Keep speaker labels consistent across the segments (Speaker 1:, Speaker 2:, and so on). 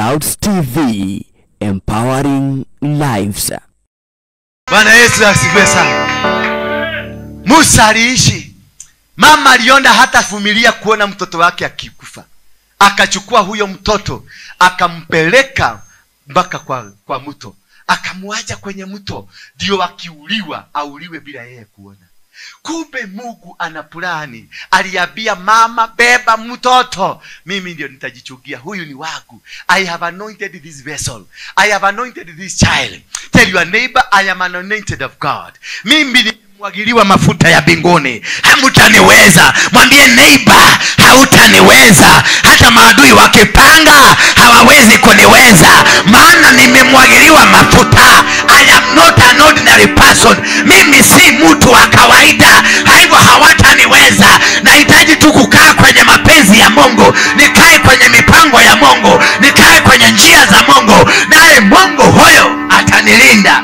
Speaker 1: Clouds TV, empowering lives.
Speaker 2: Bwana Yesu asifiwe sana. Musa aliishi. Mama aliona hata vumilia kuona mtoto wake akikufa. Akachukua huyo mtoto, akampeleka mpaka kwa mto. Akamwacha kwenye mto, ndio akiuliwa, auliwe bila yeye kuona. Kumbe Mungu ana plani. Aliambia mama, beba mtoto, mimi ndio nitajichugia, huyu ni wangu. I have anointed this vessel. I have anointed this child. Tell your neighbor, I am anointed of God. Mimi nimemwagiliwa mafuta ya mbinguni. Hamtaniweza. Mwambie neighbor, hautaniweza. Hata maadui wakipanga hawawezi kuniweza, maana nimemwagiliwa mafuta. I am not an ordinary person. Mimi si mtu wa kawaida, hivyo hawataniweza. Nahitaji tu kukaa kwenye mapenzi ya Mungu, nikae kwenye mipango ya Mungu, nikae kwenye njia za Mungu, naye Mungu huyo atanilinda.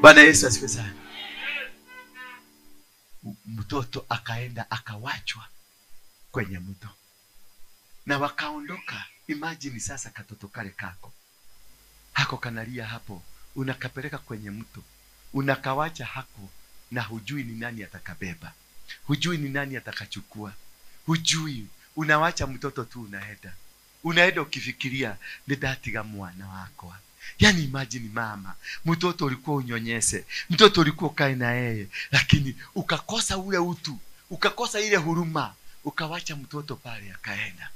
Speaker 2: Bwana Yesu asifiwe sana. Mtoto akaenda akawachwa kwenye mto na wakaondoka. Imagine sasa katoto kale kako hako kanalia hapo, unakapeleka kwenye mto, unakawacha hako, na hujui ni nani atakabeba, hujui ni nani atakachukua, hujui. Unawacha mtoto tu, unaenda ukifikiria ni datiga mwana wako. Yani imagine mama, mtoto ulikuwa unyonyese, mtoto ulikuwa kae na yeye, lakini ukakosa ule utu, ukakosa ile huruma, ukawacha mtoto pale akaenda.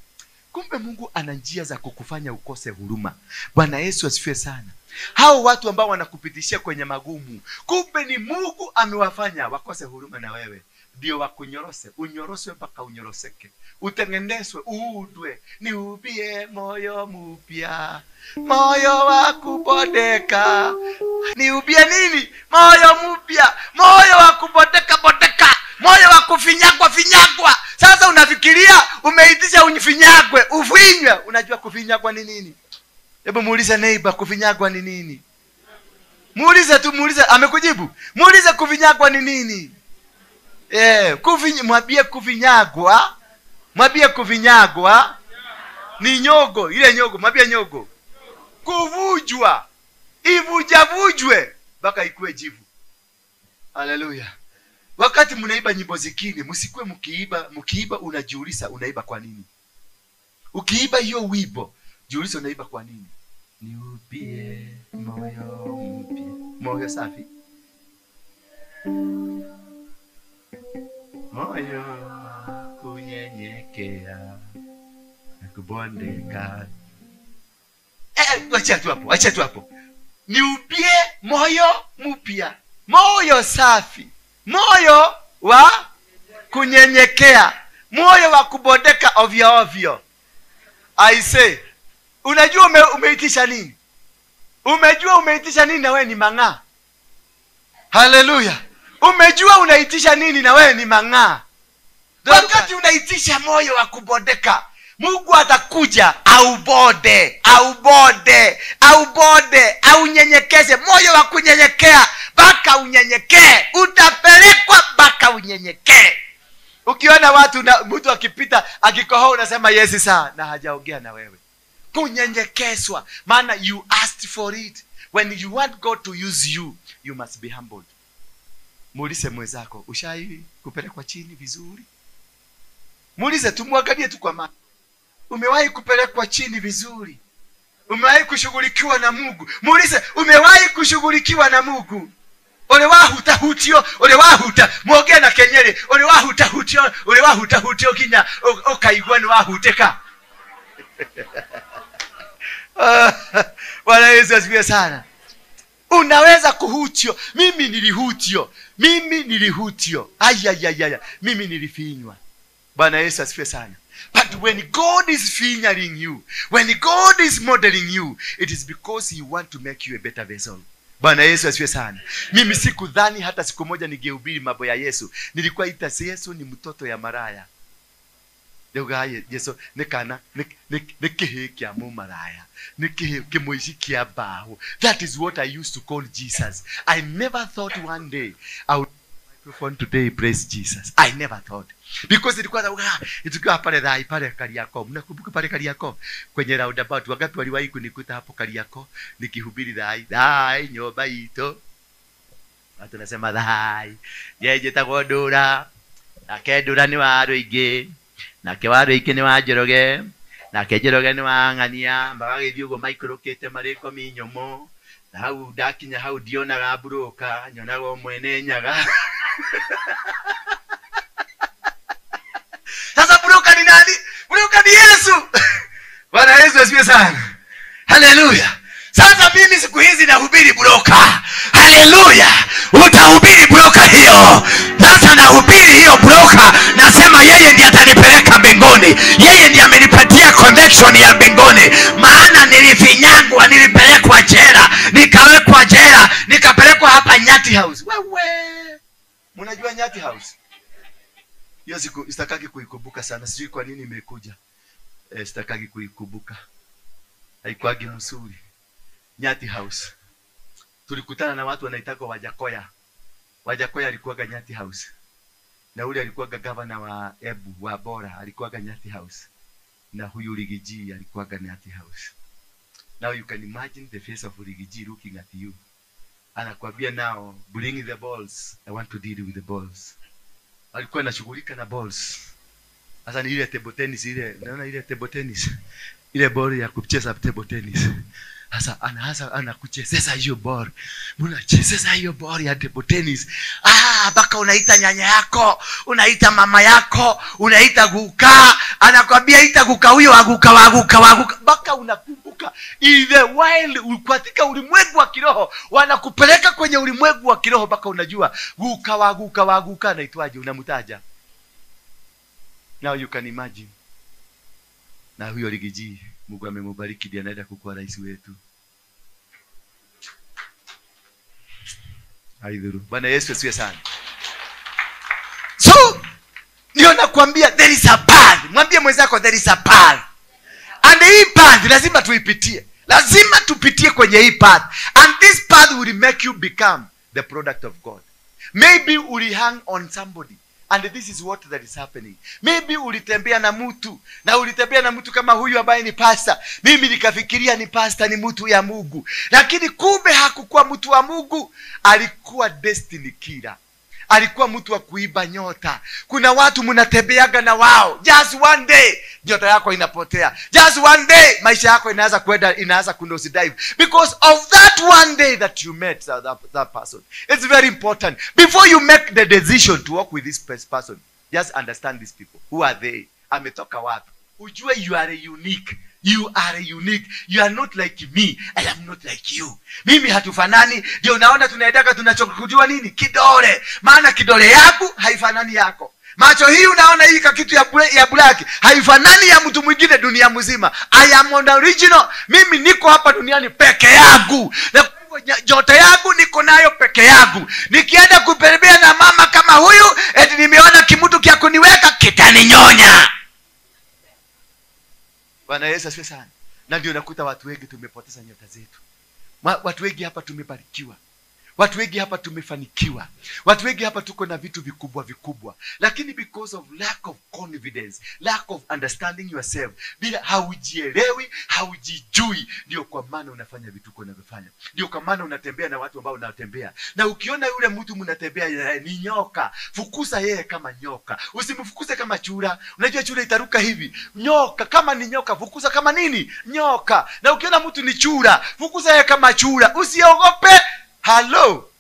Speaker 2: Kumbe Mungu ana njia za kukufanya ukose huruma. Bwana Yesu asifiwe sana. Hao watu ambao wanakupitishia kwenye magumu, kumbe ni Mungu amewafanya wakose huruma na wewe, ndio wakunyorose, unyoroswe mpaka unyoroseke, utengenezwe, uudwe. Niubie moyo mpya, moyo wa kubodeka. Niubie nini? Moyo mpya, moyo wa kubodeka bodeka, moyo wa kufinyagwa finyagwa. Sasa unafikiria umeitisha unifinyagwe, ufinywe. Unajua kufinyagwa ni nini? Hebu muulize neighbor, kufinyagwa ni nini? Muulize tu, muulize, amekujibu. Muulize kufinyagwa ni nini? Mwambie kufinyagwa. Mwambie kufinyagwa ni nyogo, ile nyogo, mwambie nyogo. Kuvujwa, ivujavujwe mpaka ikuwe jivu. Haleluya. Wakati mnaiba nyimbo zingine, msikue mkiiba unajiuliza unaiba kwa nini? Ukiiba hiyo wimbo, jiulize unaiba kwa nini? Niubie moyo mpya, moyo safi, moyo kunyenyekea na kubondeka. Acha tu hapo. Niubie moyo mpya, moyo safi, moyo wa kunyenyekea, moyo wa kubondeka ovyo ovyo. I say, unajua umeitisha nini? Umejua umeitisha nini na wewe ni mang'aa? Haleluya. Umejua unaitisha nini na wewe ni mang'aa? Wakati unaitisha moyo wa kubondeka, Mungu atakuja au nyenyekeze. Moyo wa kunyenyekea, baka unyenyekee, utapelekwa baka unyenyekee. Ukiona mtu akipita akikohoa unasema yes sir, na hajaongea na wewe. Kunyenyekezwa, maana you asked for it. When you want God to use you, you must be humbled. Muulize mwenzako, ushai kupelekwa chini vizuri? Muulize, tumwangalie tu kwa macho. Umewahi kupelekwa chini vizuri? Umewahi kushughulikiwa na Mungu? Muulize, umewahi kushughulikiwa na Mungu? Ole wahuta hutio, ole wahuta muongea na kenyeri, ole wahuta hutio kinya okaigwa ni wahuteka. Bwana Yesu asifiwe sana. Unaweza kuhutio. Mimi nilihutio. Aya. Mimi nilifinywa. Bwana Yesu asifiwe sana. But when God is fingering you, when God is modeling you, it is because he want to make you a better vessel. Bwana Yesu asifiwe sana. Mimi sikudhani hata siku moja ningehubiri mambo ya Yesu. Nilikuwa ita Yesu ni mtoto ya maraya. Ndogaye Yesu nekana nekehekia mu maraya. Nekemoishikia bao. That is what I used to call Jesus. I never thought one day I would microphone today, praise Jesus. I never thought. Because ilikuwa pale dhai pale Kariako. Mnakumbuka pale Kariako kwenye roundabout? Wangapi waliwahi kunikuta hapo Kariako nikihubiri dhai nyoba ito. Watu nasema dhai. Yeje tagodura. Nake Ndura ni Waruinge. Nake Waruinge ni Wanjoroge. Nake Njoroge ni Wang'ania. Mbaga githiugo maikurukite mariko minyomo. Na hau ndakinya hau ndionaga broka, nyonaga mwene nyaga. Sasa broka ni nani? Broka ni Yesu. Bwana Yesu asifiwe sana. Haleluya. Sasa mimi siku hizi nahubiri broka. Haleluya. Utahubiri broka hiyo. Sasa nahubiri hiyo broka. Nasema yeye ndiye atanipeleka mbinguni. Yeye ndiye amenipatia connection ya mbinguni. Maana nilifinyangwa, nilipelekwa jela, nikawekwa jela, nikapelekwa hapa Nyati House. Wewe. Mnajua Nyati House? Hiyo siku sitakaki kuikumbuka sana. Sijui kwa nini imekuja. Sitakaki kuikumbuka. Haikuagi mzuri. Nyati House. Tulikutana na watu wanaitwa Wajakoya. Wajakoya alikuwa Nyati House. Na ule alikuwa gavana wa Ebu wa Bora, alikuwa Nyati House. Na huyu Rigiji alikuwa Nyati House. Now you can imagine the face of Rigiji looking at you. Anakuambia now, bring the balls. I want to deal with the balls. Alikuwa anashughulika na balls. Sasa ni ile table tennis ile, unaona ile table tennis. Ile ball ya kucheza table tennis. Sasa anakuchezesha hiyo ball. Unachezesha hiyo ball ya table tennis. Baka unaita nyanya yako, unaita mama yako, unaita guka. Anakwambia ita guka huyo aguka. Baka unakumbuka. In the wild, katika ulimwengu wa kiroho, wanakupeleka kwenye ulimwengu wa kiroho baka unajua guka anaitwaje, unamtaja. Now you can imagine. Na huyo Rigiji, Mungu amemubariki ndiye anaenda kukuwa rais wetu. Haidhuru. Bwana Yesu asifiwe sana. So, ndio nakwambia there is a path. Mwambie mwenzako there is a path. And hii path lazima tuipitie. Lazima tupitie kwenye hii path. And this path will make you become the product of God. Maybe uli hang on somebody. And this is what that is happening. Maybe ulitembea na mtu. Na ulitembea na mtu kama huyu ambaye ni pastor. Mimi nikafikiria ni pastor, ni mtu ya Mungu. Lakini kumbe hakukuwa mtu wa Mungu. Alikuwa destiny killer. Alikuwa mtu wa kuiba nyota. Kuna watu mnatembeaga na wao. Just one day nyota yako inapotea. Just one day maisha yako inaanza kunose dive. Because of that one day that you met that person. It's very important. Before you make the decision to walk with this person, just understand these people. Who are they? Ametoka wapi? Ujue you are unique. You are unique. You are not like me. I am not like you. Mimi hatufanani. Ndio unaona tunaendaka tunachokujua nini? Kidole. Maana kidole yangu haifanani yako. Macho hii unaona hii kitu ya black haifanani ya mtu mwingine dunia mzima. I am on the original. Mimi niko hapa duniani peke yangu. Na joto yangu niko nayo peke yangu. Nikienda kupelebea na mama kama huyu, eti nimeona kimutu kia kuniweka kitaninyonya. Bwana Yesu asifiwe sana. Na ndio nakuta watu wengi tumepoteza nyota zetu. Watu wengi hapa tumebarikiwa. Watu wengi hapa tumefanikiwa. Watu wengi hapa tuko na vitu vikubwa. Lakini because of lack of confidence, lack of understanding yourself, bila haujielewi, haujijui, ndio kwa maana unafanya vitu unavyofanya. Ndio kwa maana unatembea na watu ambao unatembea. Na ukiona yule mtu mnatembea ni nyoka, fukuza yeye kama nyoka. Usimfukuze kama chura. Unajua chura itaruka hivi. Nyoka kama ni nyoka, fukuza kama nini? Nyoka. Na ukiona mtu ni chura, fukuza yeye kama chura. Usiogope. Hello.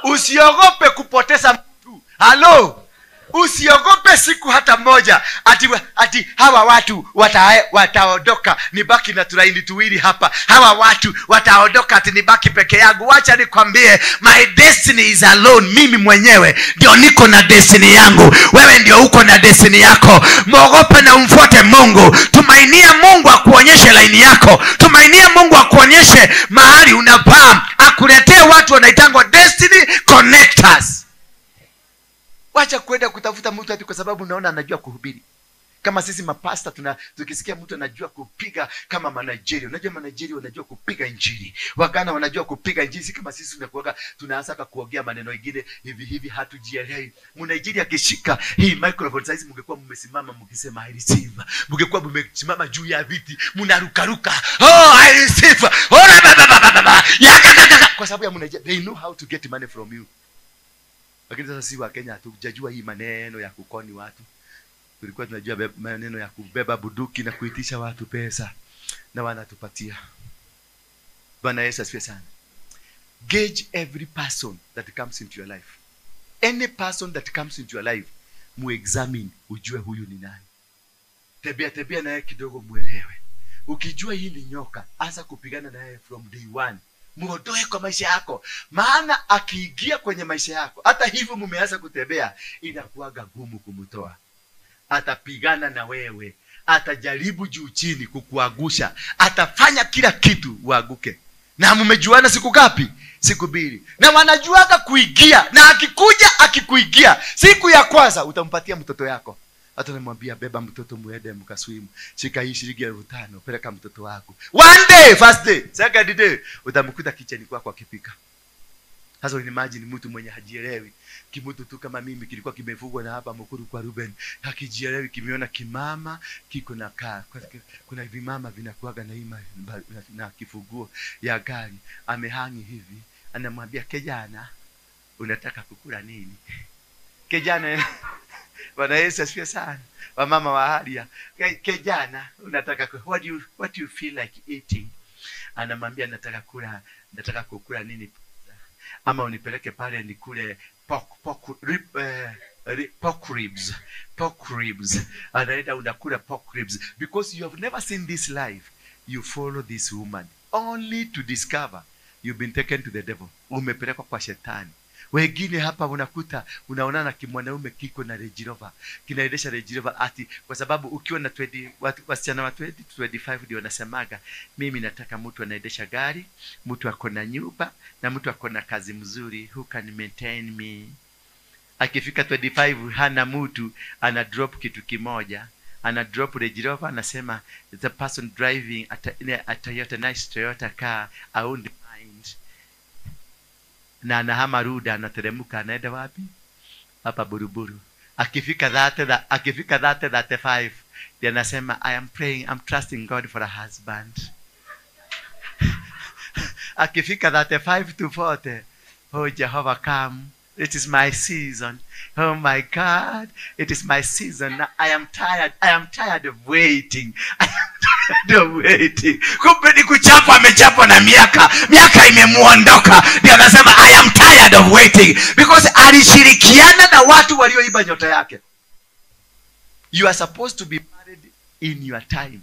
Speaker 2: Usiogope kupoteza mtu. Usiogope siku hata moja. Ati hawa watu wataondoka nibaki na turaini tuwili hapa. Hawa watu wataondoka ati nibaki peke yangu. Wacha nikwambie, my destiny is alone. Mimi mwenyewe ndio niko na destiny yangu. Wewe ndio uko na destiny yako. Muogope na umfuate Mungu. Tumainia Mungu akuonyeshe laini yako. Tumainia Mungu akuonyeshe mahali unapaa. Akuletee watu wanaitangwa destiny connectors. Wacha kwenda kutafuta mtu ati kwa sababu unaona anajua kuhubiri. Kama sisi mapasta tukisikia mtu anajua kupiga kama Manigeria, unajua Manigeria wanajua kupiga injili, Wagana wanajua kupiga injili, si kama sisi tunaanza kuongea maneno mengine hivi hatujielewi. Manigeria akishika hii microphone sasa mngekuwa mmesimama mkisema I receive, mngekuwa mmesimama juu ya viti mnarukaruka, oh I receive, kwa sababu ya Manigeria, they know how to get money from you. Lakini sasa si wa Kenya hatujajua hii maneno ya kukoni watu. Tulikuwa tunajua maneno ya kubeba buduki na kuitisha watu pesa na wanatupatia. Bwana Yesu asifiwe sana. Gauge every person that comes into your life. Any person that comes into your life, muexamine, ujue huyu ni nani. Tembea naye kidogo muelewe. Ukijua hii ni nyoka, anza kupigana naye from day one. Muondoe kwa maisha yako. Maana akiingia kwenye maisha yako, hata hivyo mumeanza kutembea, inakuwaga gumu kumtoa. Atapigana na wewe, atajaribu juu chini kukuagusha, atafanya kila kitu uaguke. Na mumejuana siku ngapi? Siku 2. Na wanajuaga kuingia, na akikuingia siku ya kwanza utampatia mtoto yako. Hata namwambia beba mtoto muende mkaswimu, shika hii shilingi 5,000, peleka mtoto wako. One day, first day, second day, utamkuta kicheni kwako akipika. Sasa imagine mtu mwenye hajielewi, kimutu tu kama mimi kilikuwa kimefugwa na hapa Mukuru kwa Ruben, hakijielewi, kimeona kimama kiko na kaa. Kuna vimama vinakuaga na ima na kifuguo ya gari, amehangi hivi, anamwambia kijana, unataka kukula nini? Kijana Bwana Yesu asifiwe sana. Wamama wa halia, kijana, unataka what do you feel like eating? Anamwambia nataka kukula nini? Ama unipeleke pale nikule pork ribs. Anaenda unakula pork ribs because you have never seen this life. You follow this woman only to discover you've been taken to the devil. Umepelekwa kwa shetani. Wengine hapa unakuta unaonana kimwanaume kiko na Range Rover, kinaendesha Range Rover ati kwa sababu ukiwa na 20 wasichana wa 20 to 25 ndio wanasemaga mimi nataka mtu anaendesha gari, mtu ako na nyumba na mtu ako na kazi mzuri, who can maintain me. Akifika 25 hana mtu, ana drop kitu kimoja, ana drop Range Rover, anasema the person driving a Toyota, nice Toyota car, I won't mind. Na anahama ruda, anateremka, anaenda wapi? Hapa Buruburu. Akifika 35 ndio anasema I am praying, I'm trusting God for a husband. Akifika 35 to 40, oh Jehovah come, it is my season. Oh my God, it is my season. I am tired of waiting. Kumbe ni kuchapa, amechapa na miaka imemuondoka. Ndio anasema I am tired of waiting because alishirikiana na watu walioiba nyota yake. You are supposed to be married in your time.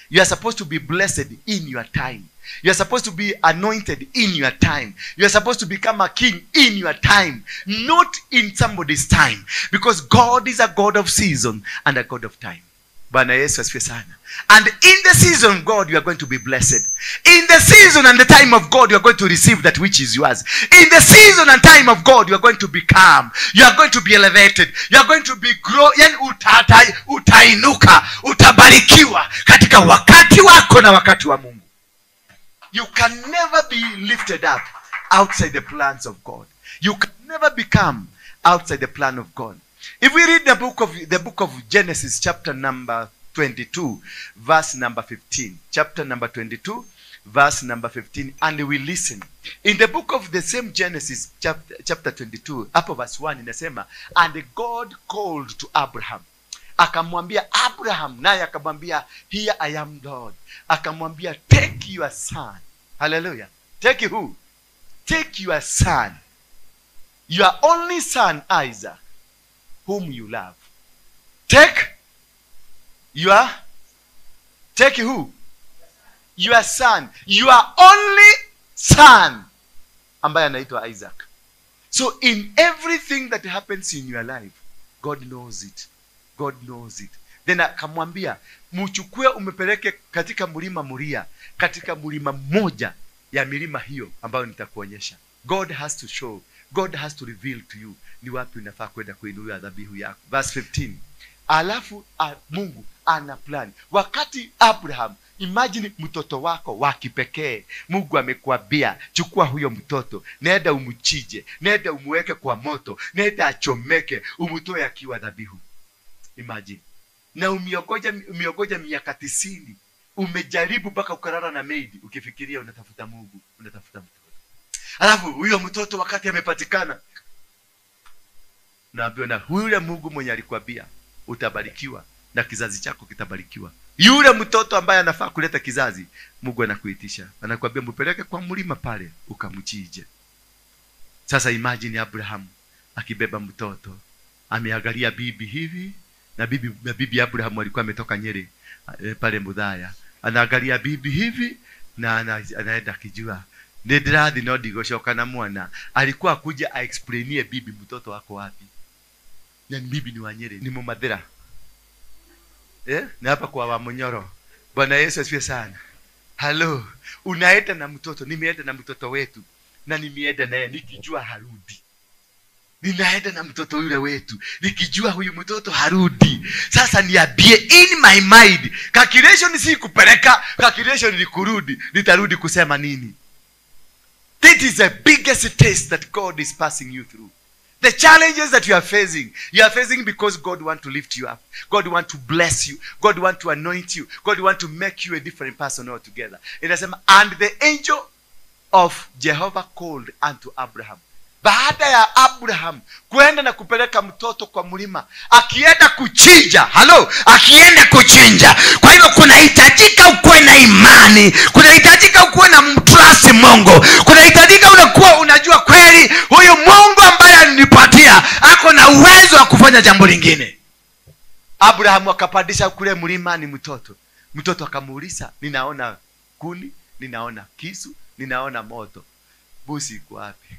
Speaker 2: You are supposed to be blessed in your time. You are supposed to be anointed in your time. You are supposed to become a king in your time, not in somebody's time, because God is a God of season and a God of time. Bwana Yesu asifiwe sana. And in the season of God, you are going to be blessed. In the season and the time of God, you are going to receive that which is yours. In the season and time of God, you are going to be calm. You are going to be elevated. You are going to be grow. Yani utainuka, utabarikiwa katika wakati wako na wakati wa Mungu. You can never be lifted up outside the plans of God. You can never become outside the plan of God. If we read the book of Genesis, chapter number 22, verse number 15. Chapter number 22, verse number 15, and we listen. In the book of the same Genesis, chapter 22, up verse 1, inasema, and God called to Abraham. Akamwambia Abraham, naye akamwambia, here I am Lord. Akamwambia, take your son. Hallelujah. Take who? Take your son. Your only son, Isaac, whom you love. Take who? Your son. Your only son, ambaye anaitwa Isaac. So in everything that happens in your life, God knows it. God knows it. Then akamwambia, mchukue umepeleke katika mlima Moria, katika mlima moja ya milima hiyo ambayo nitakuonyesha. God has to show, God has to reveal to you ni wapi unafaa kwenda kuinulia dhabihu yako. Verse 15. Alafu Mungu ana plani. Wakati Abraham, imagine mtoto wako wa kipekee, Mungu amekuambia chukua huyo mtoto, nenda umchije, nenda umweke kwa moto, nenda achomeke, umtoe akiwa dhabihu. Imagine. Na umiogoja miaka 90. Umejaribu mpaka ukarara na maid, ukifikiria unatafuta Mungu, unatafuta mtoto. Alafu huyo mtoto wakati amepatikana, naambiwa na yule Mungu mwenye alikwambia utabarikiwa na kizazi chako kitabarikiwa. Yule mtoto ambaye anafaa kuleta kizazi, Mungu anakuitisha. Anakuambia mpeleke kwa mlima pale ukamchije. Sasa imagine Abraham akibeba mtoto, ameangalia bibi hivi, na bibi Abraham alikuwa ametoka Nyeri pale Mudhaya. Anaangalia bibi hivi na anaenda kijua Ndradhi no digoshoka na mwana. Alikuwa kuja explainie bibi mtoto wako wapi. Na bibi ni wa Nyeri, ni Mumadhira. Na hapa kwa Wamunyoro. Bwana Yesu asifiwe sana. Hello, unaenda na mtoto, nimeenda na mtoto wetu. Na nimeenda naye nikijua harudi. Ninaenda na mtoto yule wetu nikijua huyu mtoto harudi. Sasa niambie, in my mind, calculation si kupeleka, calculation ni kurudi. Nitarudi kusema nini? That is the biggest test that God is passing you through. The challenges that you are facing because God wants to lift you up. God wants to bless you. God wants to anoint you. God wants to make you a different person altogether. Inasema, and the angel of Jehovah called unto Abraham. Baada ya Abraham kwenda na kupeleka mtoto kwa mlima, akienda kuchinja. Akienda kuchinja. Kwa hivyo kunahitajika ukuwe na imani, kunahitajika ukuwe na trust Mungu, kunahitajika unakuwa unajua kweli huyu Mungu ambaye alinipatia ako na uwezo wa kufanya jambo lingine. Abraham akapandisha kule mlima ni mtoto. Mtoto akamuuliza, ninaona kuni, ninaona kisu, ninaona moto. Busi iko wapi?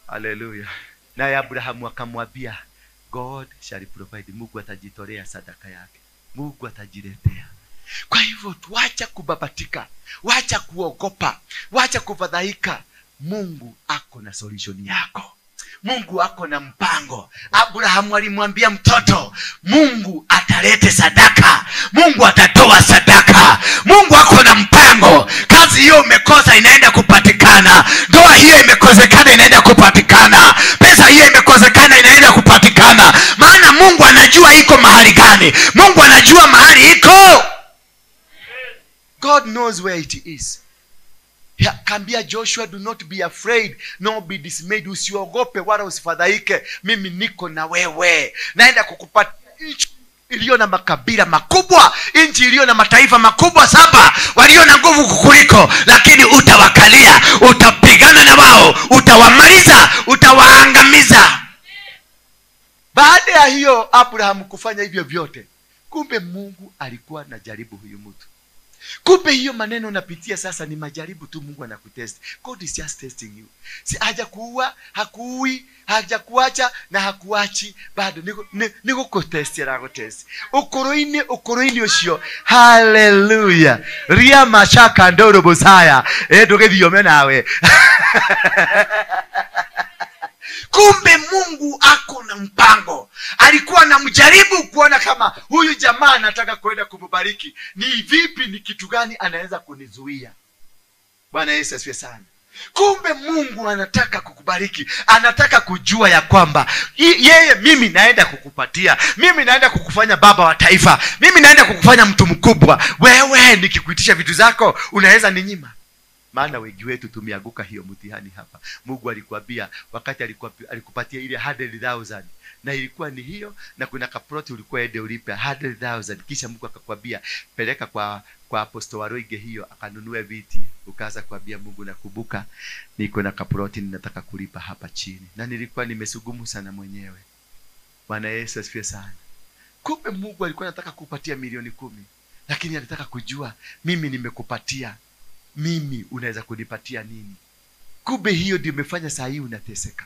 Speaker 2: Hallelujah. Na Abraham akamwambia, God shall provide. Mungu atajitolea sadaka yake. Mungu atajiletea. Kwa hivyo tuacha kubabatika, wacha kuogopa, wacha kufadhaika. Mungu ako na solution yako. Mungu ako na mpango. Abraham alimwambia mtoto, Mungu atalete sadaka. Mungu atatoa sadaka. Mungu ako na mpango. Kazi hiyo umekosa inaenda kupatikana. Ndoa hiyo imekosekana inaenda kupatikana. Pesa hiyo imekosekana inaenda kupatikana. Maana Mungu anajua iko mahali gani. Mungu anajua mahali iko. God knows where it is. Kambia Joshua, do not be afraid, no be dismayed. Usiogope wala usifadhaike. Mimi niko na wewe. Naenda kukupatia nchi iliyo na makabila makubwa, nchi iliyo na mataifa makubwa 7 walio na nguvu kukuliko, lakini utawakalia, utapigana na wao, utawamaliza, utawaangamiza. Baada ya hiyo Abraham kufanya hivyo vyote, kumbe Mungu alikuwa anajaribu huyu mtu. Kumbe hiyo maneno unapitia sasa ni majaribu tu, Mungu anakutest. God is just testing you. Si hajakuua, hakuui, hajakuacha na hakuachi, bado niko kutest ya kutest. Ukoroini ucio. Hallelujah. Ria mashaka ndoro bosaya. Ndogethio nawe. Kumbe Mungu ako na mpango. Alikuwa anamjaribu kuona kama huyu jamaa anataka kwenda kumbariki. Ni vipi, ni kitu gani anaweza kunizuia? Bwana Yesu asifiwe sana. Kumbe Mungu anataka kukubariki. Anataka kujua ya kwamba yeye, mimi naenda kukupatia. Mimi naenda kukufanya baba wa taifa. Mimi naenda kukufanya mtu mkubwa. Wewe nikikuitisha vitu zako unaweza ninyima? Maana wengi wetu tumeanguka hiyo mtihani hapa. Mungu alikwambia wakati alikupatia ile 100,000 na ilikuwa ni hiyo, na kuna kaproti ulikuwa ende ulipe 100,000, kisha Mungu akakwambia peleka kwa Apostle Waruinge hiyo akanunue viti. Ukaanza kuambia Mungu, nakumbuka niko na kaproti ninataka kulipa hapa chini, na nilikuwa nimesugumu sana mwenyewe. Bwana Yesu asifiwe sana. Kumbe Mungu alikuwa anataka kukupatia milioni 10, lakini anataka kujua mimi nimekupatia, mimi unaweza kunipatia nini? Kumbe hiyo ndio imefanya saa hii unateseka.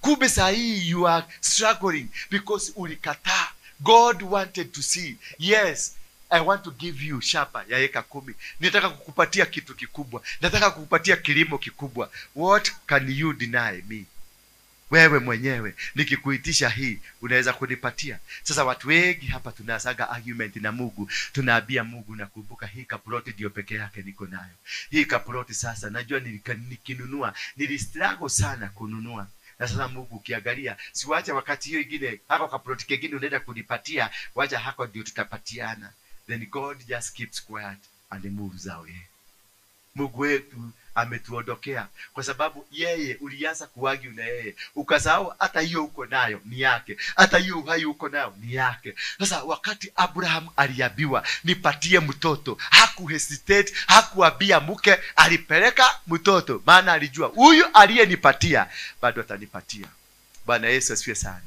Speaker 2: Kumbe saa hii you are struggling because ulikataa. God wanted to see, yes, I want to give you shamba ya eka 10. Nataka kukupatia kitu kikubwa. Nataka kukupatia kilimo kikubwa. What can you deny me? wewe mwenyewe nikikuitisha hii unaweza kunipatia. Sasa watu wengi hapa tunasaga argument na Mungu, tunaambia Mungu nakumbuka hii kaploti ndio peke yake niko nayo. Hii kaploti sasa najua nikinunua nilistruggle sana kununua. Na sasa Mungu ukiangalia, siwacha wakati hiyo ingine hako kaploti kingine unaenda kunipatia, wacha hako ndio tutapatiana. Then God just keeps quiet and moves away. Mungu wetu ametuondokea kwa sababu yeye ulianza kuagi na yeye ukasahau hata hiyo uko nayo ni yake, hata hiyo uhai uko nayo ni yake. Sasa wakati Abraham aliambiwa nipatie mtoto, hakuhesitate, hakuambia mke, alipeleka mtoto, maana alijua huyu aliyenipatia bado atanipatia. Bwana Yesu asifiwe sana.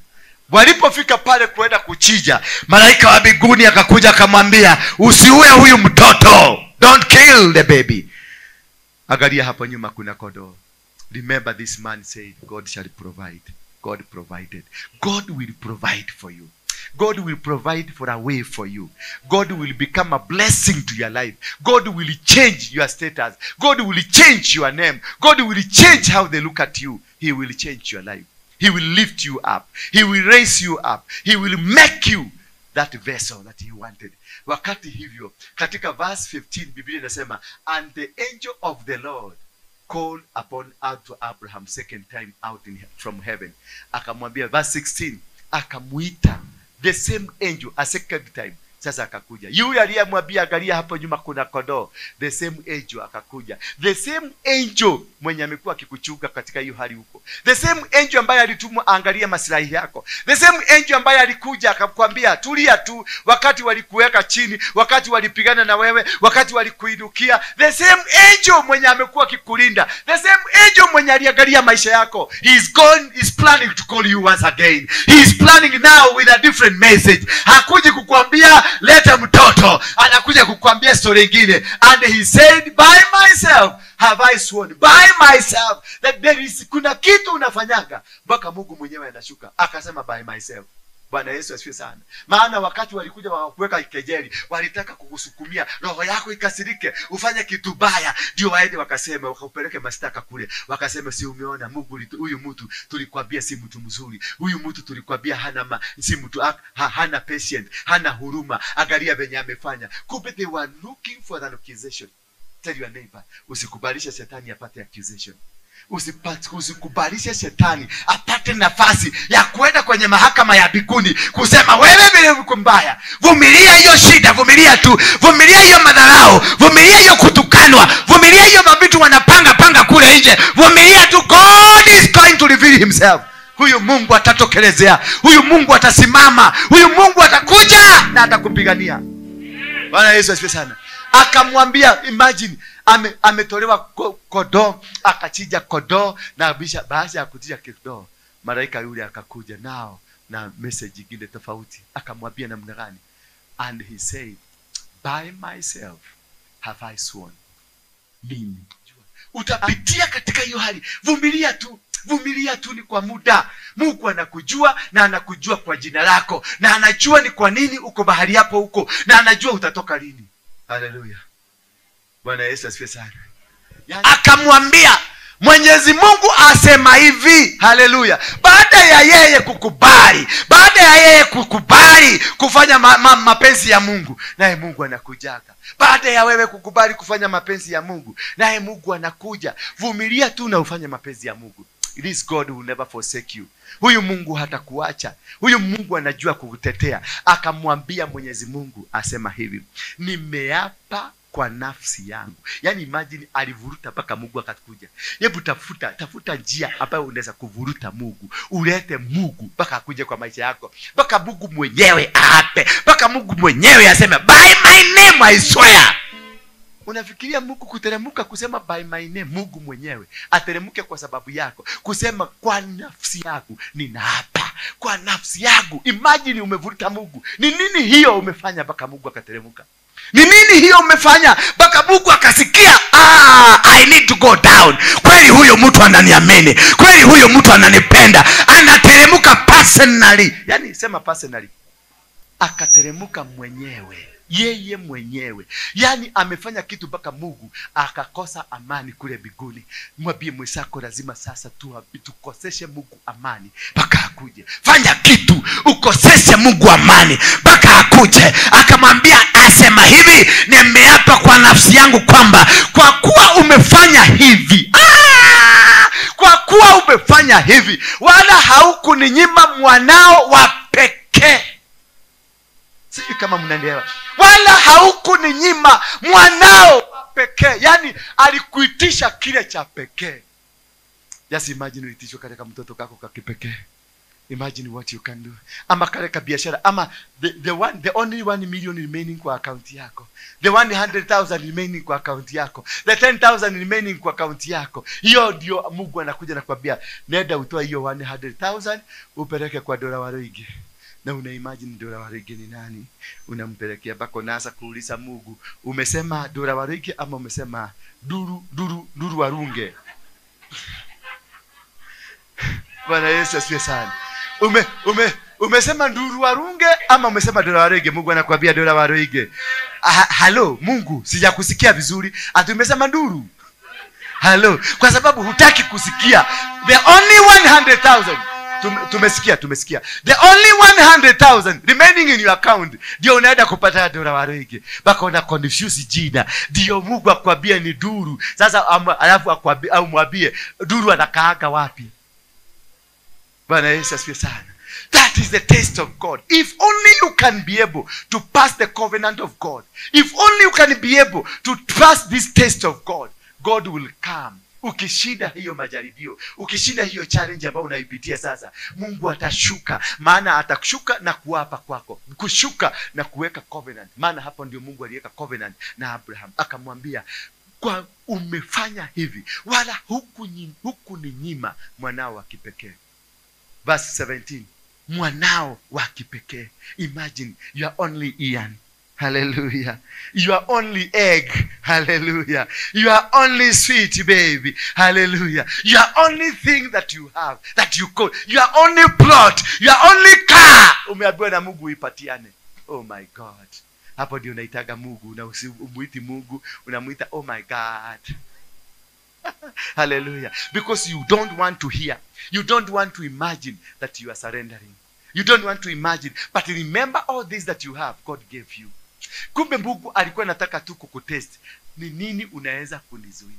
Speaker 2: Walipofika pale kwenda kuchinja, malaika wa mbinguni akakuja akamwambia usiue huyu mtoto, don't kill the baby. Angalia hapo nyuma kuna kondoo. Remember this man said God shall provide. God provided. God will provide for you. God will provide for a way for you. God will become a blessing to your life. God will change your status. God will change your name. God will change how they look at you. He will change your life. He will lift you up. He will raise you up. He will make you that vessel that he wanted. Wakati hivyo, katika verse 15 Biblia inasema, and the angel of the Lord called upon out to Abraham second time out from heaven. Akamwambia, verse 16, akamuita the same angel a second time. Sasa akakuja yule aliyemwambia angalia hapo nyuma kuna kondoo, the same angel akakuja, the same angel mwenye amekuwa akikuchunga katika hiyo hali huko, the same angel ambaye alitumwa angalia maslahi yako, the same angel ambaye alikuja akakwambia tulia tu wakati walikuweka chini, wakati walipigana na wewe, wakati walikuinukia, the same angel mwenye amekuwa akikulinda, the same angel mwenye aliangalia maisha yako. He is planning to call you once again. He is planning now with a different message. Hakuji kukuambia leta mtoto, anakuja kukwambia story nyingine. And he said, by myself have I sworn, by myself, that there is, kuna kitu unafanyanga mpaka Mungu mwenyewe anashuka akasema by myself. Bwana Yesu asifiwe sana. Maana wakati walikuja wakuweka kejeli, walitaka kukusukumia roho yako ikasirike ufanye kitu baya, ndio waende wakasema, wakupeleke mashtaka kule, wakasema si umeona Mungu huyu mtu tulikwambia si mtu mzuri, huyu mtu tulikwambia hana si mtu hana patient, hana huruma, angalia venye amefanya. Kumbe they were looking for an accusation. Tell your neighbor, usikubalishe shetani apate accusation. Usikubalishe shetani apate nafasi ya kwenda kwenye mahakama ya mbinguni kusema wewe vile uko mbaya. Vumilia hiyo shida, vumilia tu, vumilia hiyo madharau, vumilia hiyo kutukanwa, vumilia hiyo mabitu wanapanga kule nje, vumilia tu. God is going to reveal himself. Huyu Mungu atatokelezea, huyu Mungu atasimama, huyu Mungu atakuja na atakupigania. Bwana Yesu asifiwe sana. Akamwambia, imagine ametolewa kodoo, akachinja kodoo, na baada ya kuchinja kodoo malaika yule akakuja nao na message nyingine tofauti. Akamwambia namna gani? And he said, by myself have I sworn. Mimi utapitia katika hiyo hali, vumilia tu. Vumilia tu, ni kwa muda. Mungu anakujua na anakujua kwa jina lako, na anajua ni kwa nini uko bahari hapo huko, na anajua utatoka lini. Haleluya. Bwana Yesu asifiwe sana. Akamwambia Mwenyezi Mungu asema hivi, haleluya, baada ya yeye kukubali kufanya mapenzi ya Mungu, naye Mungu anakujaga. Baada ya wewe kukubali kufanya mapenzi ya Mungu, naye Mungu anakuja. Vumilia tu na ufanye mapenzi ya Mungu. This God will never forsake you. Huyu Mungu hatakuacha. Huyu Mungu anajua kukutetea. Akamwambia Mwenyezi Mungu asema hivi, nimeapa kwa nafsi yangu. Yani imagine alivuruta mpaka Mungu akakuja. Hebu tafuta njia ambayo unaweza kuvuruta Mungu, ulete Mungu mpaka akuje kwa maisha yako, mpaka Mungu mwenyewe aape, mpaka Mungu mwenyewe aseme by my name I swear. Unafikiria Mungu kuteremuka kusema by my name? Mungu mwenyewe ateremuke kwa sababu yako, kusema kwa nafsi yangu ninaapa, kwa nafsi yangu. Imagine umevuruta Mungu. Ni nini hiyo umefanya mpaka Mungu akateremuka? Ni nini hiyo umefanya mpaka Mungu akasikia, I need to go down. Kweli huyo mtu ananiamini, kweli huyo mtu ananipenda, anateremuka personally. Yani sema personally. Akateremuka mwenyewe yeye mwenyewe. Yani amefanya kitu mpaka Mungu akakosa amani kule mbinguni. Mwambie mwenzako lazima sasa tukoseshe Mungu amani mpaka akuje. Fanya kitu ukoseshe Mungu amani mpaka akuje. Akamwambia, asema hivi, nimeapa kwa nafsi yangu kwamba kwa kuwa umefanya hivi, kwa kuwa umefanya hivi, wala haukuninyima mwanao wa pekee. Sisi kama mnanielewa, wala haukuninyima mwanao wa pekee. Yani alikuitisha kile cha pekee. Just imagine uitishwe katika mtoto kako kwa kipekee. Imagine what you can do. Ama katika biashara, ama the only 1 million remaining kwa account yako, the 100,000 remaining kwa account yako, the 10,000 remaining kwa account yako. Hiyo ndio Mungu anakuja na kuambia, nenda utoa hiyo 100,000 upeleke kwa Ndurawaruinge. Na una imagine Ndurawaruinge ni nani? Unampelekea bako nasa kuuliza Mungu, umesema Ndurawaruinge ama umesema ndurawaruinge? Bwana Yesu asifiwe sana. Umesema ndurawaruinge ama umesema Ndurawaruinge? Mungu anakuambia Ndurawaruinge. Hello Mungu, sijakusikia vizuri. Ati umesema nduru. Hello, kwa sababu hutaki kusikia. The only 100,000 tumesikia. The only 100,000 remaining in your account ndio unaenda kupata Ndurawaruinge. Baka una confuse jina. Ndio Mungu akwambia ni nduru. Sasa alafu akwambia au mwambie nduru anakaaga wapi? Bwana Yesu asifiwe sana. That is the taste of God. If only you can be able to pass the covenant of God, if only you can be able to pass this taste of God, God will come. Ukishinda hiyo majaribio, ukishinda hiyo challenge ambayo unaipitia sasa, Mungu atashuka. Maana atashuka na kuapa kwako, kushuka na kuweka covenant. Maana hapo ndio Mungu aliweka covenant na Abraham. Akamwambia, kwa umefanya hivi, wala hukuninyima mwanao wa kipekee. Verse 17, mwanao wa kipekee. Imagine, you are only Ian. Hallelujah. You are only egg. Hallelujah. You are only sweet baby. Hallelujah. You are only thing that you have, that you call. You are only plot. You are only car. Umeambiwa na Mungu ipatiane. Oh my God. Hapo ndio unaitaga Mungu, na umuiti Mungu, unamuita oh my God. Hallelujah. Because you don't want to hear. You don't want to imagine that you are surrendering. You don't want to imagine. But remember all this that you have, God gave you. Kumbe Mungu alikuwa anataka tu kukutest. Ni nini unaweza kunizuia?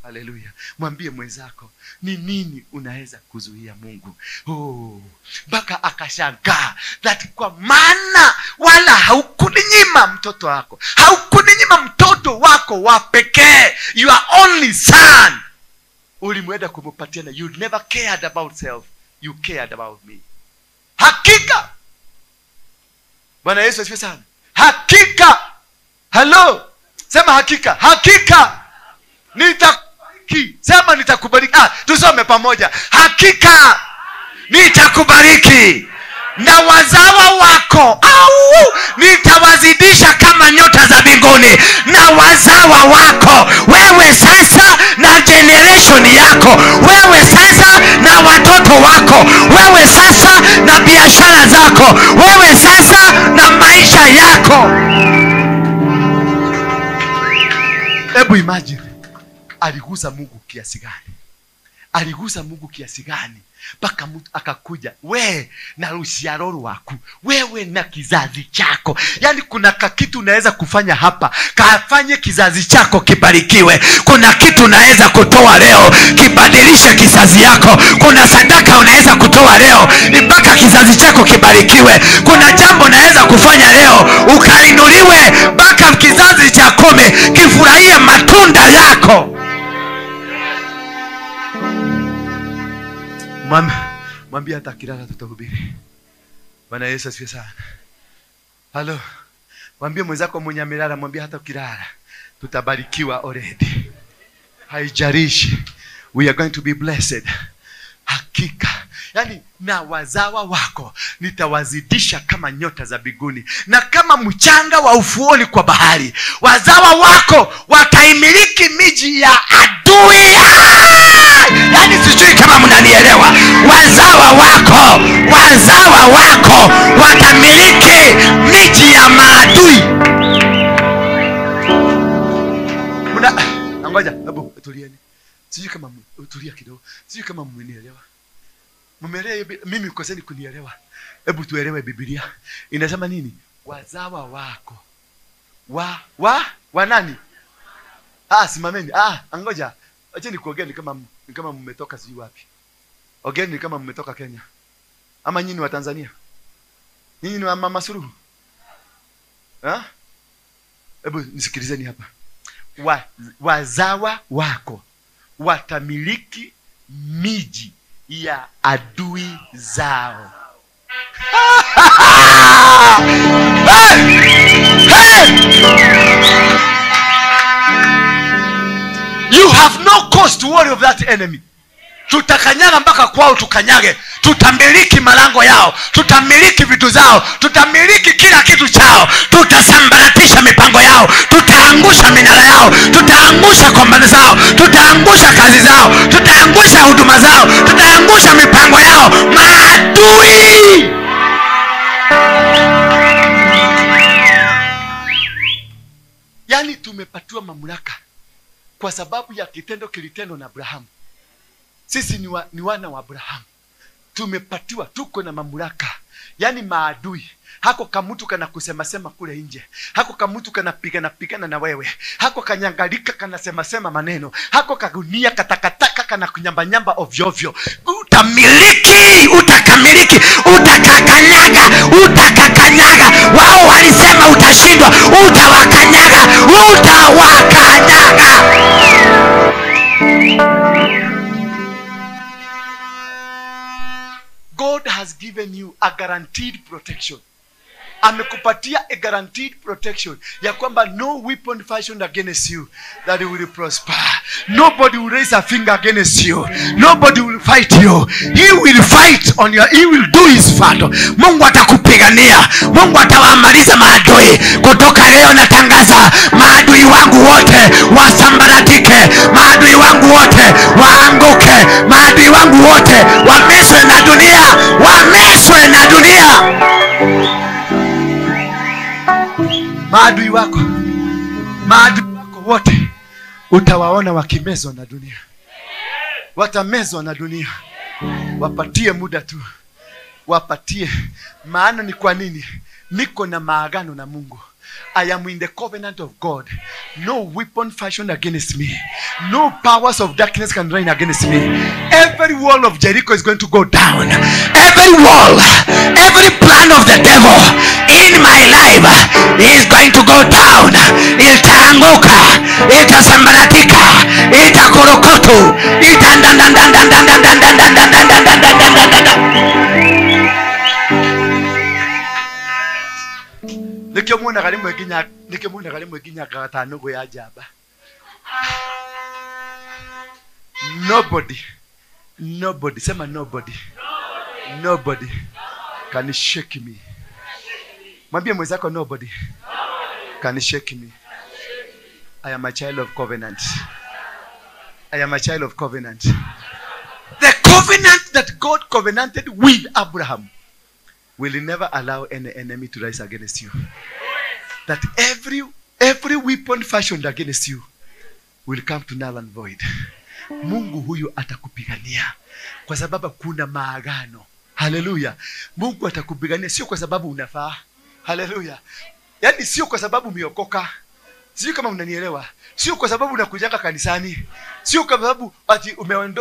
Speaker 2: Hallelujah. Mwambie mwenzako, ni nini unaweza kuzuia Mungu? Baka akashangaa that kwa maana wala haukuninyima mtoto wako. Haukuninyima mtoto wako wa pekee. You are only son. Ulimwenda kumupatiana. You never cared about self. You cared about me. Hakika. Bwana Yesu asifiwe sana. Hakika. Hello. Sema hakika. Hakika. Nitakubariki. Sema nitakubariki. Tusome pamoja. Hakika. Nitakubariki. Na wazawa wako nitawazidisha kama nyota za mbinguni. Na wazawa wako, wewe sasa na generation yako, wewe sasa na watoto wako, wewe sasa na biashara zako, wewe sasa na maisha yako. Hebu imagine, aligusa Mungu kiasi gani? Aligusa Mungu kiasi gani? Paka mtu akakuja, we na usiaro wako, wewe na kizazi chako. Yani kuna kitu unaweza kufanya hapa, kafanye kizazi chako kibarikiwe. Kuna kitu unaweza kutoa leo kibadilishe kizazi yako. Kuna sadaka unaweza kutoa leo mpaka kizazi chako kibarikiwe. Kuna jambo unaweza kufanya leo ukainuliwe mpaka kizazi cha 10 kifurahie matunda yako. Mwambie hata kilala tutahubiri. Bwana Yesu asifiwe sana. Hello. Mwambie mwenzako mwenye amelala, mwambie hata kilala tutabarikiwa already. Haijalishi. We are going to be blessed. Hakika. Yani na wazawa wako nitawazidisha kama nyota za mbinguni na kama mchanga wa ufuoni kwa bahari. Wazawa wako wataimiliki miji ya adui. Yani sijui kama mnanielewa. Wazawa wako watamiliki miji ya maadui. Ngoja, hebu tulieni. Sijui kama tulia kidogo. Sijui kama mmenielewa. Mmeelewa? Mimi ukoseni kunielewa. Hebu tuelewe Biblia. Inasema nini? Wazawa wako. Wa nani? Simameni. Ngoja. Acha nikuongea ni kama mmetoka sijui wapi. Ogeni ni kama mmetoka Kenya. Ama nyinyi wa Tanzania? Nyinyi ni wa Mama Suluhu? Hebu nisikilizeni hapa. Wazawa wako watamiliki miji ya adui zao. You have no cause to worry of that enemy. Tutakanyaga mpaka kwao tukanyage. Tutamiliki malango yao, tutamiliki vitu zao, tutamiliki kila kitu chao. Tutasambaratisha mipango yao, tutaangusha minara yao, tutaangusha kombani zao, tutaangusha kazi zao, tutaangusha huduma zao, tutaangusha mipango yao. Maadui! Yani tumepatiwa mamlaka kwa sababu ya kitendo kilitendo na Abrahamu. Sisi ni wana wa Abrahamu. Tumepatiwa, tuko na mamlaka. Yani maadui, hako kamutu kana kusema kule nje, hako kamutu kana pigana na wewe, hako kanyangalika kana sema maneno, hako kagunia katakataka kana kunyamba ovyo. Utamiliki, utakamiliki, utakakanyaga. Wao walisema utashindwa, utawakanyaga. God has given you a guaranteed protection. Amekupatia a guaranteed protection ya kwamba no weapon fashioned against you that will prosper. Nobody will raise a finger against you. Nobody will fight you. He will fight on your, he will do his part. Mungu atakupigania. Mungu atawamaliza maadui. Kutoka leo natangaza, maadui wangu wote wasambaratike. Maadui wangu wote waanguke. Maadui wangu wote wameswe na dunia. Maadui wako wote utawaona wakimezwa na dunia. Watamezwa na dunia. Wapatie muda tu. Wapatie. Maana ni kwa nini? Niko na maagano na Mungu. I am in the covenant of God. No weapon fashioned against me. No powers of darkness can reign against me. Every wall of Jericho is going to go down. Every wall, every plan of the devil in my life is going to go down. Itaanguka, itasambaratika, itakorokoto, Nikimwona kalimu eginya gatano go ya jaba. Nobody, sema nobody can shake me. Mwambie mwenzako nobody can shake me. I am a child of covenant. The covenant that God covenanted with Abraham will never allow any enemy to rise against you. That every weapon fashioned against you will come to null and void. Mungu huyu atakupigania kwa sababu kuna maagano. Haleluya. Mungu atakupigania sio kwa sababu unafaa. Haleluya. Yaani sio kwa sababu umeokoka. Sio kama unanielewa. Sio kwa sababu unakujanga kanisani. Sio kwa sababu ati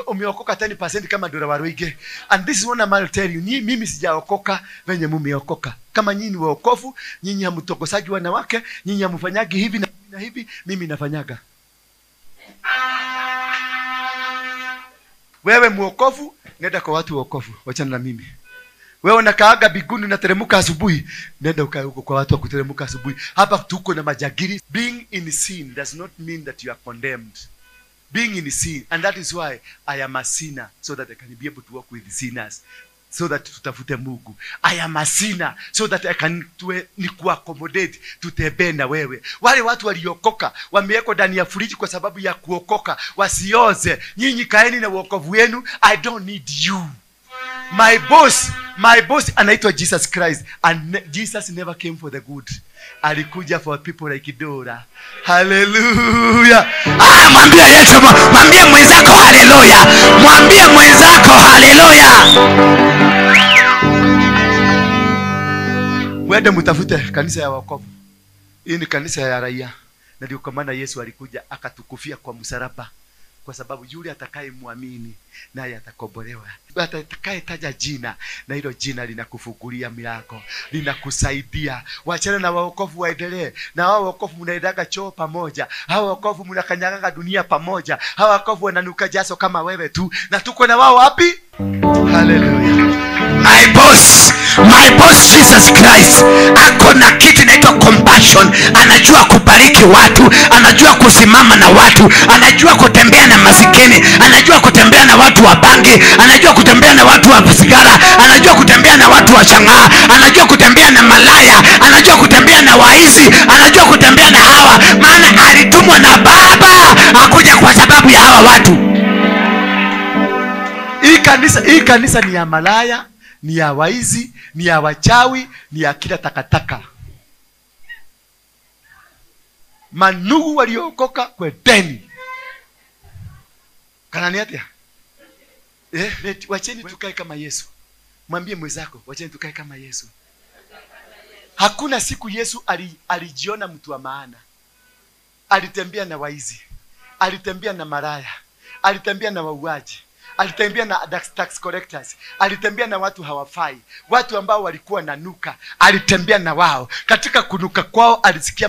Speaker 2: umeokoka 10% kama Ndura Waruinge. And this is what I'm tell you. Mimi sijaokoka venye mumeokoka. Kama nyinyi waokofu, nyinyi hamtokosaji wanawake, nyinyi hamfanyagi hivi na hivi, mimi nafanyaga. Wewe muokofu, nenda kwa watu waokofu, wachana na mimi. Wewe unakaaga biguni na teremuka asubuhi, nenda ukae huko kwa watu wa kuteremuka asubuhi. Hapa tuko na majagiri. Being in sin does not mean that you are condemned. Being in sin, and that is why I am a sinner, so that I can be able to work with sinners, so that tutafute Mungu. I am a sinner, so that I can accommodate tutembee na wewe. Wale watu waliokoka wamewekwa ndani ya friji kwa sababu ya kuokoka, wasioze. Nyinyi kaeni na wokovu wenu. I don't need you. My boss anaitwa Jesus Christ, and Jesus never came for the good. Alikuja for people like Ndura. Hallelujah.
Speaker 1: Mwambie Yesu, mwambie mwenzako haleluya. Mwambie mwenzako haleluya.
Speaker 2: Mwende mtafute kanisa ya wokovu. Hii ni kanisa ya raia. Na ndio kwa maana Yesu alikuja akatukufia kwa msalaba, kwa sababu yule atakayemwamini naye atakombolewa. Atakayetaja jina, na hilo jina linakufungulia milango, linakusaidia. Wachana na wokovu waendelee. Na wao wokovu mnaendaga choo pamoja. Hao wokovu mnakanyaga dunia pamoja. Hao wokovu wananuka jaso kama wewe tu. Na tuko na wao wapi? Hallelujah.
Speaker 1: My boss Jesus Christ ako na kitu inaitwa compassion. Anajua kubariki watu, anajua kusimama na watu, anajua kutembea na masikini, anajua kutembea na watu wa bangi, anajua kutembea na watu wa sigara, anajua kutembea na watu wa chang'aa, anajua kutembea na malaya, anajua kutembea na waizi, anajua kutembea na hawa. Maana alitumwa na Baba akuja kwa sababu ya hawa watu.
Speaker 2: Hii kanisa ni ya malaya, ni ya waizi, ni ya wachawi, ni ya kila takataka. Manugu waliokoka kwendeni. Kanani atia? Wacheni tukae kama Yesu. Mwambie mwenzako, wacheni tukae kama Yesu. Hakuna siku Yesu alijiona mtu wa maana. Alitembea na waizi, alitembea na maraya, alitembea na wauaji, alitembea na tax collectors, alitembea na watu hawafai, watu ambao walikuwa na nuka, alitembea na wao. Katika kunuka kwao alisikia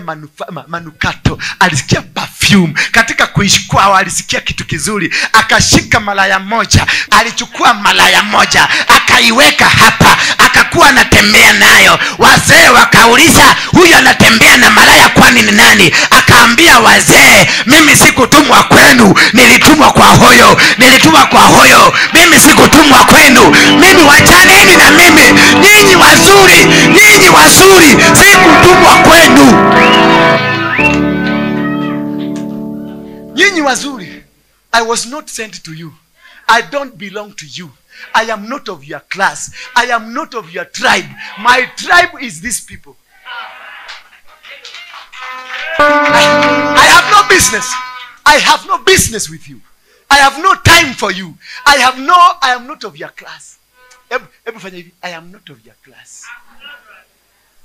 Speaker 2: manukato, alisikia perfume. Katika kuishi kwao alisikia kitu kizuri. Akashika malaya moja, alichukua malaya moja, akaiweka hapa, akakuwa anatembea nayo. Wazee wakauliza, huyu anatembea na malaya kwani ni nani? Akaambia wazee, mimi sikutumwa kwenu, nilitumwa kwa huyo, nilitumwa kwa huyo. Mimi sikutumwa kwenu. Mimi wachaneni na mimi. Nyinyi wazuri, sikutumwa kwenu. Nyinyi wazuri. I was not sent to you. I don't belong to you. I am not of your class. I am not of your tribe. My tribe is these people. I have no business. I have no business with you. I have no time for you. I am not of your class. Hebu fanya hivi. I am not of your class.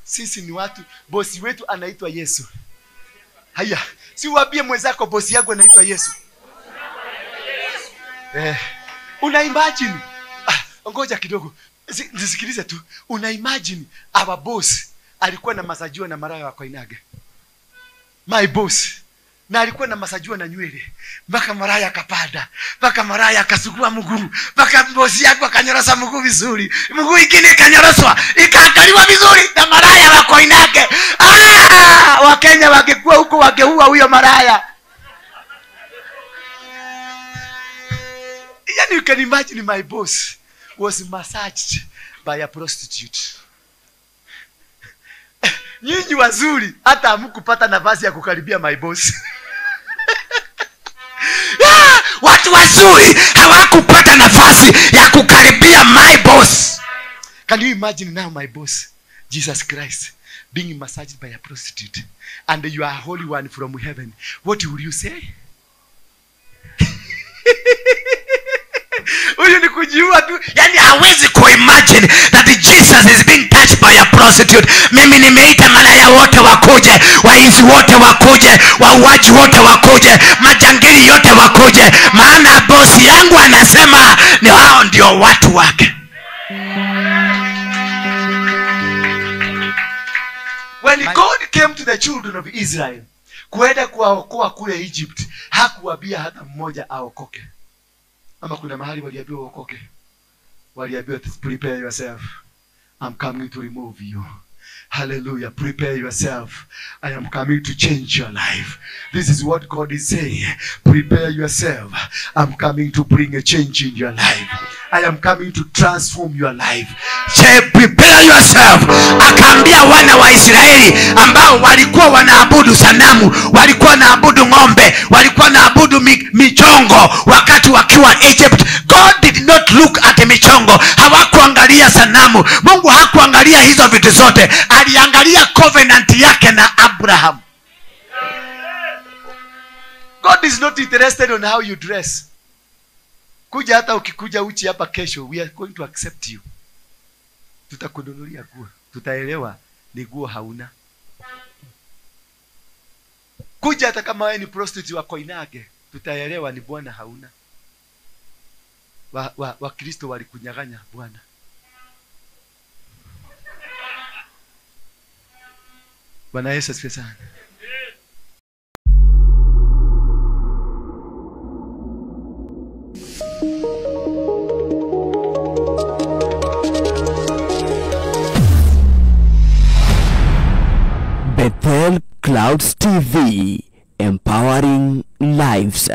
Speaker 2: Sisi ni watu, bosi wetu anaitwa Yesu. Haya, si waambie mwenzako bosi yangu anaitwa Yesu. Una imagine? Ngoja kidogo. Nisikilize tu. Una imagine our boss alikuwa na masajua na maraya wa Waruinge. My boss. Na alikuwa na masajua na nywele. Mpaka maraya akapanda. Mpaka maraya akasugua mguu. Mpaka bosi yako akanyorosa mguu vizuri. Mguu ingine kanyoroswa. Ikaangaliwa vizuri na maraya wa Waruinge. Wakenya wangekuwa huko wangeua huyo maraya. Yani you can imagine my boss was massaged by a prostitute. Nyinyi wazuri hata hamkupata nafasi ya kukaribia my boss.
Speaker 1: Watu wazuri hawakupata nafasi ya kukaribia my boss.
Speaker 2: Can you imagine now my boss, Jesus Christ, being massaged by a prostitute, and you are a holy one from heaven? What will you say? Huyu ni kujiua tu.
Speaker 1: Yani hawezi kuimagine that Jesus is being touched by a prostitute. Mimi nimeita malaya wote wakuje, waizi wote wakuje, wauaji wote wakuje, majangili yote wakuje, maana bosi yangu anasema ni hao ndio watu wake.
Speaker 2: When God came to the children of Israel, kuenda kuwaokoa kule Egypt, hakuwaambia hata mmoja aokoke. Ama kuna mahali waliambiwa uokoke? Waliambiwa prepare yourself. I'm coming to remove you. Hallelujah. Prepare yourself. I am coming to change your life. This is what God is saying. Prepare yourself. I'm coming to bring a change in your life. I am coming to transform your life.
Speaker 1: Say, prepare yourself. Akaambia wana wa Israeli ambao walikuwa wanaabudu sanamu, walikuwa wanaabudu ng'ombe, walikuwa wanaabudu michongo wakati wakiwa Egypt. God did not look at michongo. Hawakuangalia sanamu. Mungu hakuangalia hizo vitu zote. Aliangalia covenant yake na Abraham.
Speaker 2: God is not interested on how you dress. Kuja hata ukikuja uchi hapa kesho, we are going to accept you. Tutakununulia nguo. Tutaelewa ni nguo hauna. Kuja hata kama wewe ni prostitute wa Koinage, tutaelewa ni bwana hauna. Wa Kristo walikunyaganya bwana. Bwana Yesu asifiwe sana.
Speaker 3: Bethel Clouds TV, empowering lives.